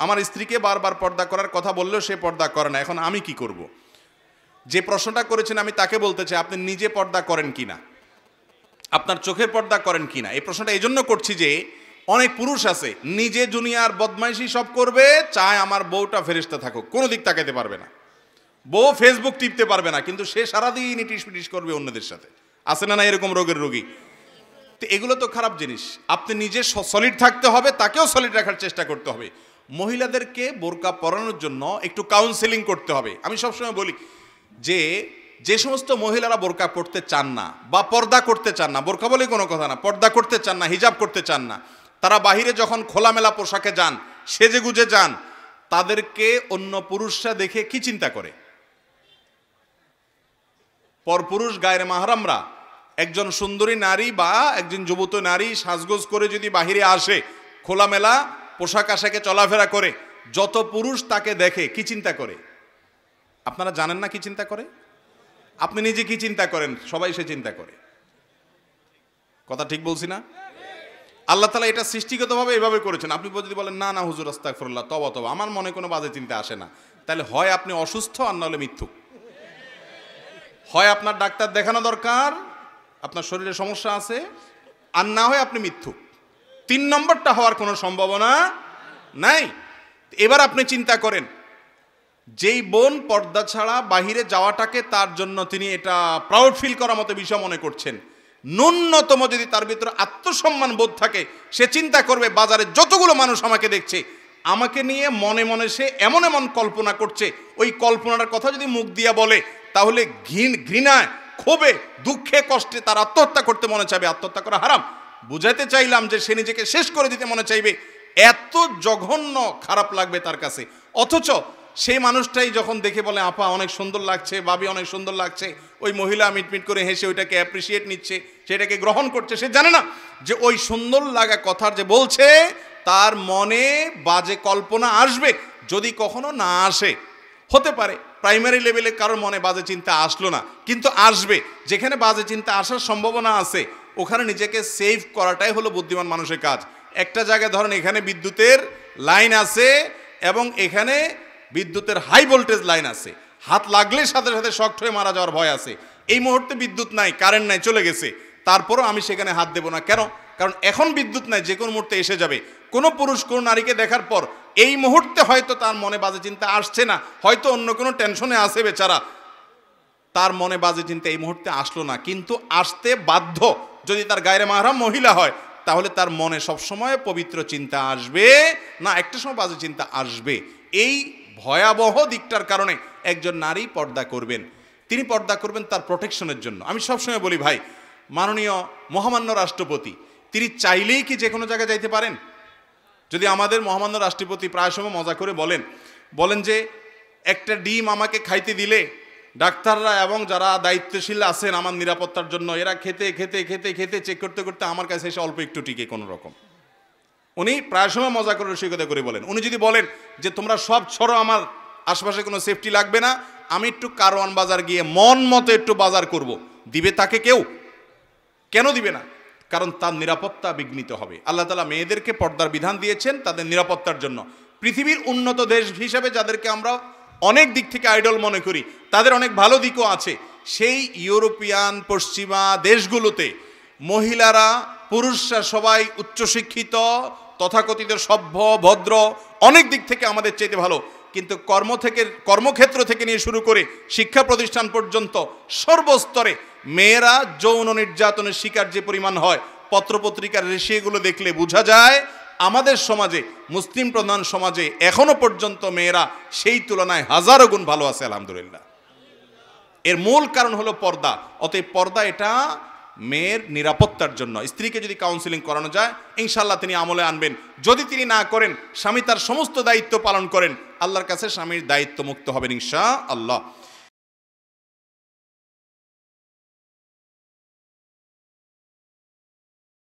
আমার স্ত্রীকে বারবার পর্দা করার কথা বললেও সে পর্দা করে না, এখন আমি কি করব? যে প্রশ্নটা করেছেন আমি তাকে বলতে চাই, আপনি নিজে পর্দা করেন কিনা, আপনার চোখের পর্দা করেন কিনা। এই প্রশ্নটা এই জন্য করছি যে অনেক পুরুষ আছে নিজে দুনিয়ার বদমাইশি সব করবে, চায় আমার বউটা ফেরেশতা থাকুক, কোনো দিক তাকাতে পারবে না, বউ ফেসবুক টিপতে পারবে না, কিন্তু সে সারাদিন ইটিস পিটিস করবে অন্যদের সাথে। আছে না এরকম রোগের রোগী? তো এগুলো তো খারাপ জিনিস। আপনি নিজে সলিড থাকতে হবে, তাকেও সলিড রাখার চেষ্টা করতে হবে। মহিলাদেরকে বোরকা পরানোর জন্য একটু কাউন্সেলিং করতে হবে। আমি সবসময় বলি যে সমস্ত মহিলারা বোরকা পড়তে চান না বা পর্দা করতে চান না, বোরকা বলে কোনো কথা না, পর্দা করতে চান না, হিজাব করতে চান না, তারা বাহিরে যখন খোলামেলা পোশাকে যান, সেজে গুজে যান, তাদেরকে অন্য পুরুষরা দেখে কি চিন্তা করে? পরপুরুষ গায়ের মাহরামরা একজন সুন্দরী নারী বা একজন যুবতী নারী সাজগোজ করে যদি বাহিরে আসে, খোলামেলা পোশাক আশাকে চলাফেরা করে, যত পুরুষ তাকে দেখে কি চিন্তা করে? আপনারা জানেন না কি চিন্তা করে? আপনি নিজে কি চিন্তা করেন? সবাই সে চিন্তা করে। কথা ঠিক বলছি না? আল্লাহ তাআলা এটা সৃষ্টিগতভাবে এভাবে করেছেন। আপনি যদি বলেন না না হুজুর আস্তাগফিরুল্লাহ, তওবা তওবা, আমার মনে কোনো বাজে চিন্তা আসে না, তাহলে হয় আপনি অসুস্থ আর না হলে মিথ্যুক। হয় আপনার ডাক্তার দেখানো দরকার, আপনার শরীরে সমস্যা আছে, আর না হয় আপনি মিথ্যুক। 3 নম্বরটা হওয়ার কোনো সম্ভাবনা নাই। এবার আপনি চিন্তা করেন, যেই বোন পর্দা ছাড়া বাহিরে যাওয়াটাকে তার জন্য তিনি এটা প্রাউড ফিল করার মতো বিষয় মনে করছেন, ন্যূনতম যদি তার ভিতরে আত্মসম্মান বোধ থাকে, সে চিন্তা করবে বাজারে যতগুলো মানুষ আমাকে দেখছে, আমাকে নিয়ে মনে মনে সে এমন এমন কল্পনা করছে, ওই কল্পনার কথা যদি মুখ দিয়া বলে, তাহলে ঘৃণায়, ক্ষোভে, দুঃখে, কষ্টে তার আত্মহত্যা করতে মনে চাইবে। আত্মহত্যা করা হারাম, বুঝাইতে চাইলাম যে সে নিজেকে শেষ করে দিতে মনে চাইবে, এত জঘন্য খারাপ লাগবে তার কাছে। অথচ সেই মানুষটাই যখন দেখে বলে আপা অনেক সুন্দর লাগছে, ভাবি অনেক সুন্দর লাগছে, ওই মহিলা মিটমিট করে হেসে ওইটাকে অ্যাপ্রিসিয়েট নিচ্ছে, সেটাকে গ্রহণ করছে। সে জানে না যে ওই সুন্দর লাগা কথার যে বলছে, তার মনে বাজে কল্পনা আসবে। যদি কখনো না আসে, হতে পারে প্রাইমারি লেভেলে কারোর মনে বাজে চিন্তা আসলো না, কিন্তু আসবে। যেখানে বাজে চিন্তা আসার সম্ভাবনা আছে, ওখানে নিজেকে সেভ করাটাই হলো বুদ্ধিমান মানুষের কাজ। একটা জায়গায় ধরেন এখানে বিদ্যুতের লাইন আছে এবং এখানে বিদ্যুতের হাই ভোল্টেজ লাইন আছে, হাত লাগলে সাথে সাথে শক্ট হয়ে মারা যাওয়ার ভয় আছে। এই মুহূর্তে বিদ্যুৎ নাই, কারেন্ট নাই, চলে গেছে, তারপরও আমি সেখানে হাত দেব না। কেন? কারণ এখন বিদ্যুৎ নাই, যে কোনো মুহূর্তে এসে যাবে। কোনো পুরুষ কোন নারীকে দেখার পর এই মুহূর্তে হয়তো তার মনে বাজে চিন্তা আসছে না, হয়তো অন্য কোনো টেনশনে আছে বেচারা, তার মনে বাজে চিন্তা এই মুহূর্তে আসলো না, কিন্তু আসতে বাধ্য। যদি তার গায়রে মাহরাম মহিলা হয়, তাহলে তার মনে সবসময় পবিত্র চিন্তা আসবে না, একটা সময় বাজে চিন্তা আসবে। এই ভয়াবহ দিকটার কারণে একজন নারী পর্দা করবেন। তিনি পর্দা করবেন তার প্রোটেকশনের জন্য। আমি সবসময় বলি ভাই, মাননীয় মহামান্য রাষ্ট্রপতি তিনি চাইলেই কি যে কোনো জায়গায় যাইতে পারেন? যদি আমাদের মহামান্য রাষ্ট্রপতি প্রায় সময় মজা করে বলেন যে একটা ডিম আমাকে খাইতে দিলে ডাক্তাররা এবং যারা দায়িত্বশীল আছেন আমার নিরাপত্তার জন্য, এরা খেতে খেতে খেতে খেতে চেক করতে করতে আমার কাছে এসে অল্প একটু টিকে কোনো রকম। উনি প্রায় সময় মজা করে রসিকতা করে বলেন। উনি যদি বলেন যে তোমরা সব ছড়ো, আমার আশপাশে কোনো সেফটি লাগবে না, আমি একটু কারওয়ান বাজার গিয়ে মন মতো একটু বাজার করব, দিবে তাকে কেউ? কেন দিবে না? কারণ তার নিরাপত্তা বিঘ্নিত হবে। আল্লাহ তাআলা মেয়েদেরকে পর্দার বিধান দিয়েছেন তাদের নিরাপত্তার জন্য। পৃথিবীর উন্নত দেশ হিসাবে যাদেরকে আমরা অনেক দিক থেকে আইডল মনে করি, তাদের অনেক ভালো দিকও আছে। সেই ইউরোপিয়ান পশ্চিমা দেশগুলোতে মহিলারা পুরুষরা সবাই উচ্চশিক্ষিত, তথাকথিত সভ্য, ভদ্র, অনেক দিক থেকে আমাদের চাইতে ভালো। কিন্তু কর্মক্ষেত্র থেকে নিয়ে শুরু করে শিক্ষা প্রতিষ্ঠান পর্যন্ত সর্বস্তরে মেয়েরা যৌন নির্যাতনের শিকার যে পরিমাণ হয়, পত্রপত্রিকার রেশিওগুলো দেখলে বোঝা যায় আমাদের সমাজে, মুসলিম প্রধান সমাজে এখনো পর্যন্ত মেয়েরা সেই তুলনায় হাজারো গুণ ভালো আছে আলহামদুলিল্লাহ। এর মূল কারণ হলো পর্দা। অতএব পর্দা এটা মেয়ের নিরাপত্তার জন্য। স্ত্রীকে যদি কাউন্সিলিং করানো যায়, ইনশাআল্লাহ তিনি আমলে আনবেন। যদি তিনি না করেন, স্বামী তার সমস্ত দায়িত্ব পালন করেন, আল্লাহর কাছে স্বামীর দায়িত্ব মুক্ত হবেন ইনশাআল্লাহ।